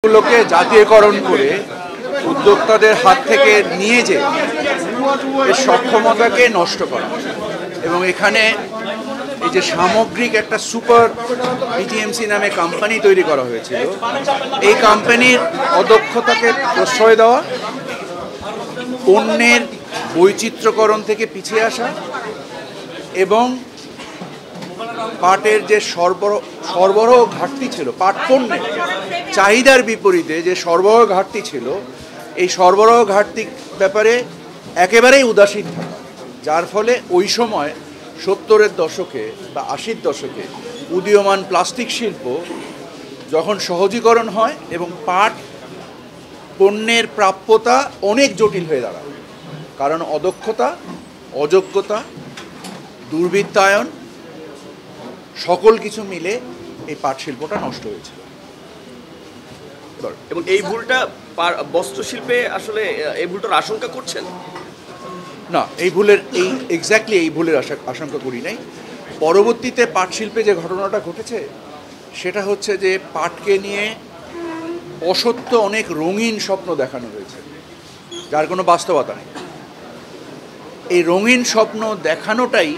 গুলোকে জাতীয়করণ করে উদ্যোক্তাদের হাত থেকে নিয়ে যে এর সক্ষমতাকে নষ্ট করা এবং এখানে এই যে সামগ্রিক একটা সুপার বিটিএমসি নামে কোম্পানি তৈরি করা হয়েছিল, এই কোম্পানির অদক্ষতাকে প্রশ্রয় দেওয়া, পণ্যের বৈচিত্র্যকরণ থেকে পিছিয়ে আসা এবং পাটের যে সরবরাহ ঘাটতি ছিল, পাট পণ্যের চাহিদার বিপরীতে যে সরবরাহ ঘাটতি ছিল, এই সরবরাহ ঘাটতির ব্যাপারে একেবারেই উদাসীন থাকা, যার ফলে ওই সময় 70-এর দশকে বা 80-র দশকে উদীয়মান প্লাস্টিক শিল্প যখন সহজীকরণ হয় এবং পাট পণ্যের প্রাপ্যতা অনেক জটিল হয়ে দাঁড়ায়, কারণ অদক্ষতা, অযোগ্যতা, দুর্বৃত্তায়ন সকল কিছু মিলে এই পাট শিল্পটা নষ্ট হয়েছিল। এবং এই ভুলটা বস্ত্রশিল্পে আসলে এই ভুলটার আশঙ্কা করছেন না? এই ভুলের আশঙ্কা করি নাই। পরবর্তীতে পাট শিল্পে যে ঘটনাটা ঘটেছে সেটা হচ্ছে যে পাটকে নিয়ে অসত্য অনেক রঙিন স্বপ্ন দেখানো হয়েছে, যার কোনো বাস্তবতা নেই। এই রঙিন স্বপ্ন দেখানোটাই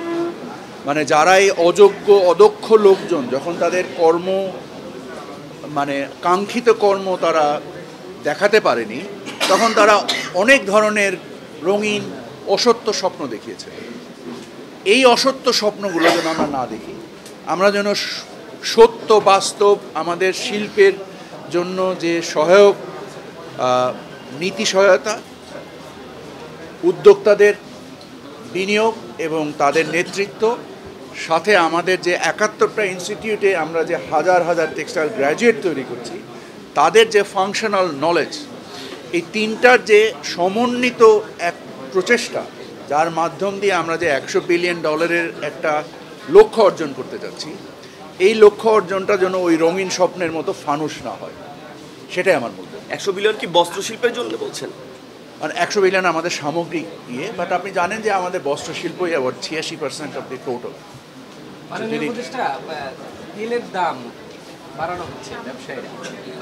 মানে যারা এই অদক্ষ লোকজন যখন তাদের কাঙ্ক্ষিত কর্ম তারা দেখাতে পারেনি, তখন তারা অনেক ধরনের রঙিন অসত্য স্বপ্ন দেখিয়েছে। এই অসত্য স্বপ্নগুলো যেন আমরা না দেখি, আমরা যেন সত্য বাস্তব আমাদের শিল্পের জন্য যে সহায়ক নীতি সহায়তা, উদ্যোক্তাদের বিনিয়োগ এবং তাদের নেতৃত্ব, সাথে আমাদের যে 71টা ইনস্টিটিউটে আমরা যে হাজার হাজার টেক্সটাইল গ্র্যাজুয়েট তৈরি করছি, তাদের যে ফাংশনাল নলেজ, এই তিনটার যে সমন্বিত এক প্রচেষ্টা, যার মাধ্যম দিয়ে আমরা যে $100 বিলিয়ন একটা লক্ষ্য অর্জন করতে যাচ্ছি, এই লক্ষ্য অর্জনটা যেন ওই রঙিন স্বপ্নের মতো ফানুস না হয়, সেটাই আমার মূল। 100 বিলিয়ন কি বস্ত্রশিল্পের জন্য বলছেন? মানে 100 বিলিয়ন আমাদের সামগ্রিক ইয়ে, বাট আপনি জানেন যে আমাদের বস্ত্রশিল্পই আবার 86% অফ দি টোটাল। তেলের দাম বাড়ানো হচ্ছে, ব্যবসায়ীরা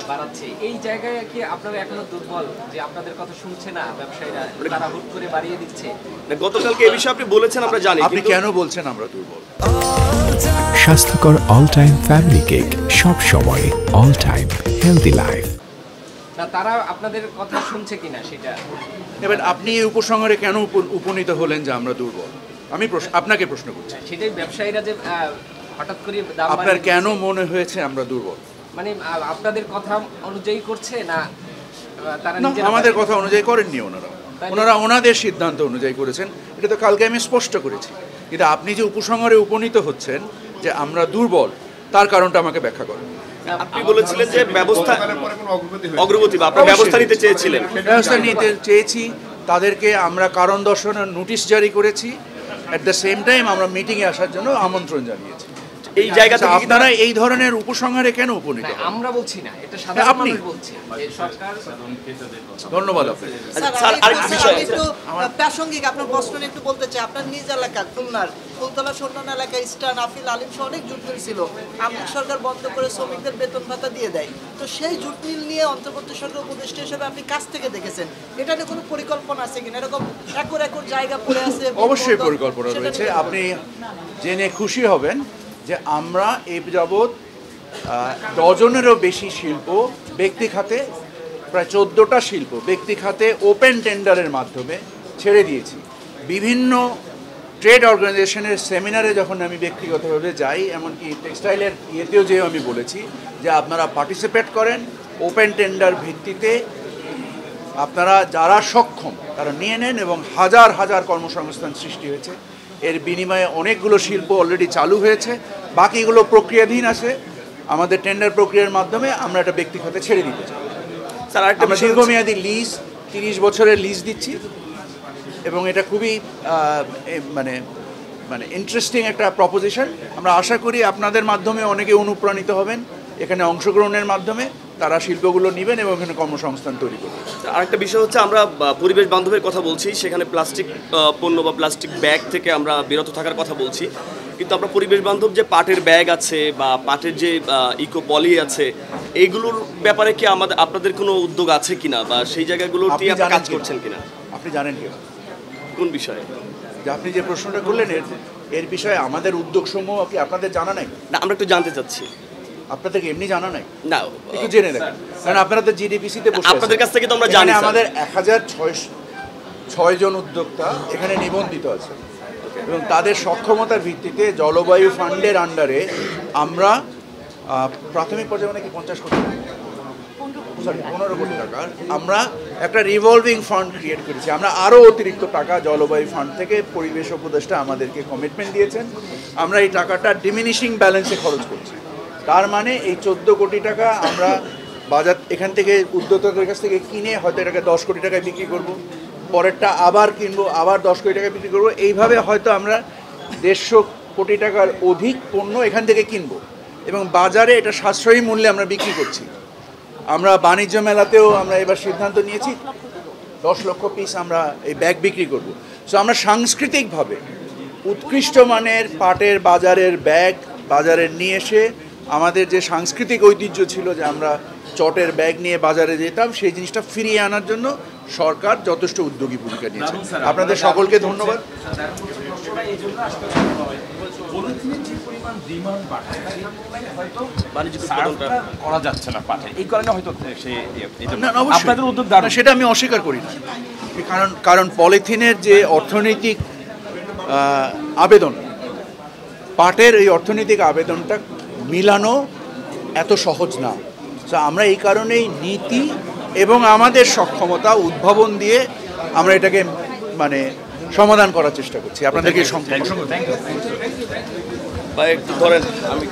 বাড়াচ্ছে, এই জায়গায় কি আপনারা এখনো দুর্বল যে আপনাদের কথা শুনছে না ব্যবসায়ীরা, তারা হুট করে বাড়িয়ে দিচ্ছে? গতকালকে এই বিষয়ে আপনি বলেছেন, আমরা জানি। আপনি কেন বলছেন আমরা দুর্বল? স্বাস্থ্যকর অল টাইম ফ্যামিলি কেক, সব সময় অল টাইম হেলদি লাইফ। না, তারা আপনাদের কথা শুনছে কিনা সেটা। এবার আপনি এই উপসংহারে কেন উপনীত হলেন যে আমরা দুর্বল? আমি আপনাকে প্রশ্ন করছি। সেটাই, ব্যবসায়ীরা যে হঠাৎ করে দাম, আপনার কেন মনে হয়েছে আমরা দুর্বল? মানে আপনাদের কথা অনুযায়ী করছে না তারা? আমাদের কথা অনুযায়ী করেননি ওনারা ওনাদের সিদ্ধান্ত অনুযায়ী করেছেন, এটা তো কালকে আমি স্পষ্ট করেছি। কিন্তু আপনি যে উপসংহারে উপনীত হচ্ছেন যে আমরা দুর্বল, তার কারণটা আমাকে ব্যাখ্যা করেন। আপনি বলেছিলেন যে ব্যবস্থা অগ্রগতি বা আপনারা ব্যবস্থা নিতে চেয়েছিলেন। ব্যবস্থা নিতে চেয়েছি, তাদেরকে আমরা কারণ দর্শানোর নোটিশ জারি করেছি, অ্যাট দ্য সেম টাইম আমরা মিটিংয়ে আসার জন্য আমন্ত্রণ জানিয়েছি। এই জায়গাতে আপনারা এই ধরনের উপসংহারে কেন উপনীত? আমরা বলছি না, এটা সাধারণ মানুষ বলছে। সরকার। ধন্যবাদ আপনাকে। স্যার, আরেকটা বিষয় একটু প্রাসঙ্গিক আপনার প্রশ্ন একটু বলতে চাই। আপনার নিজ এলাকা খুলনার ফুলতলা সন্ন্যান এলাকায় ইস্টার্ন, আফিল, আলিম সহ অনেক জুট মিল ছিল, আমলিক সরকার বন্ধ করে শ্রমিকদের বেতন ভাতা দিয়ে দেয়। তো সেই জুট মিল নিয়ে অন্তর্বর্তী সরকার উপদেষ্টা হিসেবে আপনি কাছ থেকে দেখেছেন, এটা নিয়ে কোনো পরিকল্পনা আছে কিনা? এরকম একর একর জায়গা পড়ে আছে। অবশ্যই পরিকল্পনা রয়েছে। আপনি জেনে খুশি হবেন যে আমরা এই যাবৎ ডজনেরও বেশি শিল্প ব্যক্তি খাতে, প্রায় 14টা শিল্প ব্যক্তি খাতে ওপেন টেন্ডারের মাধ্যমে ছেড়ে দিয়েছি। বিভিন্ন ট্রেড অর্গানাইজেশনের সেমিনারে যখন আমি ব্যক্তিগতভাবে যাই, এমনকি টেক্সটাইলের ইয়েতেও যেও আমি বলেছি যে আপনারা পার্টিসিপেট করেন, ওপেন টেন্ডার ভিত্তিতে আপনারা যারা সক্ষম তারা নিয়ে নেন, এবং হাজার হাজার কর্মসংস্থান সৃষ্টি হয়েছে। এর বিনিময়ে অনেকগুলো শিল্প অলরেডি চালু হয়েছে, বাকিগুলো প্রক্রিয়াধীন আছে। আমাদের টেন্ডার প্রক্রিয়ার মাধ্যমে আমরা এটা ব্যক্তি খাতে ছেড়ে দিতে চাই। স্যার, আমরা দীর্ঘমেয়াদী লিজ, 30 বছরের লিজ দিচ্ছি, এবং এটা খুবই মানে ইন্টারেস্টিং একটা প্রপোজিশন। আমরা আশা করি আপনাদের মাধ্যমে অনেকে অনুপ্রাণিত হবেন, এখানে অংশগ্রহণের মাধ্যমে তারা শিল্পগুলো নেবেন এবং এখানে কর্মসংস্থান তৈরি করবেন। আরেকটা বিষয় হচ্ছে, আমরা পরিবেশ বান্ধবের কথা বলছি, সেখানে প্লাস্টিক পণ্য বা প্লাস্টিক ব্যাগ থেকে আমরা বিরত থাকার কথা বলছি। কিন্তু আমরা পরিবেশ বান্ধব যে পাটের ব্যাগ আছে বা পাটের যে ইকো পলি আছে, এইগুলোর ব্যাপারে কি আপনাদের কোনো উদ্যোগ আছে কিনা, বা সেই জায়গাগুলোতে আপনি আপনারা কাজ জানেন করছেন কিনা? আপনি জানেন কি কোন বিষয়ে? যে আপনি যে প্রশ্নটা করলেন এর বিষয়ে আমাদের উদ্যোগসমূহ কি আপনাদের জানা নাই? না, আমরা একটু জানতে চাচ্ছি। আপনাদেরকে এমনি জানা নাই? না, একটু জেনে রাখেন, কারণ আপনারা তো জিডিপিসিতে বসে আছেন। আপনাদের কাছ থেকে তো আমরা এখানে জানি, স্যার। আমাদের 1006 জন উদ্যোক্তা এখানে নিবন্ধিত আছে এবং তাদের সক্ষমতার ভিত্তিতে জলবায়ু ফান্ডের আন্ডারে আমরা প্রাথমিক পর্যায়ে মানে কি 50 কোটি, সরি 15 কোটি টাকার আমরা একটা রিভলভিং ফান্ড ক্রিয়েট করেছি। আমরা আরও অতিরিক্ত টাকা জলবায়ু ফান্ড থেকে পরিবেশ উপদেষ্টা আমাদেরকে কমিটমেন্ট দিয়েছেন, আমরা এই টাকাটা ডিমিনিশিং ব্যালেন্সে খরচ করছি। তার মানে এই 14 কোটি টাকা আমরা বাজার এখান থেকে উদ্যোক্তাদের কাছ থেকে কিনে হয়তো এটাকে 10 কোটি টাকায় বিক্রি করব, পরেরটা আবার কিনবো, আবার 10 কোটি টাকায় বিক্রি করবো। এইভাবে হয়তো আমরা 150 কোটি টাকার অধিক পণ্য এখান থেকে কিনবো এবং বাজারে এটা সাশ্রয়ী মূল্যে আমরা বিক্রি করছি। আমরা বাণিজ্য মেলাতেও আমরা এবার সিদ্ধান্ত নিয়েছি 10 লক্ষ পিস আমরা এই ব্যাগ বিক্রি করব। সো আমরা সাংস্কৃতিকভাবে উৎকৃষ্ট মানের পাটের বাজারের ব্যাগ বাজারে নিয়ে এসে আমাদের যে সাংস্কৃতিক ঐতিহ্য ছিল যে আমরা চটের ব্যাগ নিয়ে বাজারে যেতাম, সেই জিনিসটা ফিরিয়ে আনার জন্য সরকার যথেষ্ট উদ্যোগী ভূমিকা নিয়েছে। আপনাদের সকলকে ধন্যবাদ। করা যাচ্ছে না পাঠে, এই কারণে হয়তো না, অবশ্যই। আপনাদের উদ্যোগ না, সেটা আমি অস্বীকার করি না, কারণ পলিথিনের যে অর্থনৈতিক আবেদন, পাটের এই অর্থনৈতিক আবেদনটা মিলানো এত সহজ না। তো আমরা এই কারণেই নীতি এবং আমাদের সক্ষমতা উদ্ভাবন দিয়ে আমরা এটাকে মানে সমাধান করার চেষ্টা করছি। আপনাদেরকে বা একটু ধরেন, আমি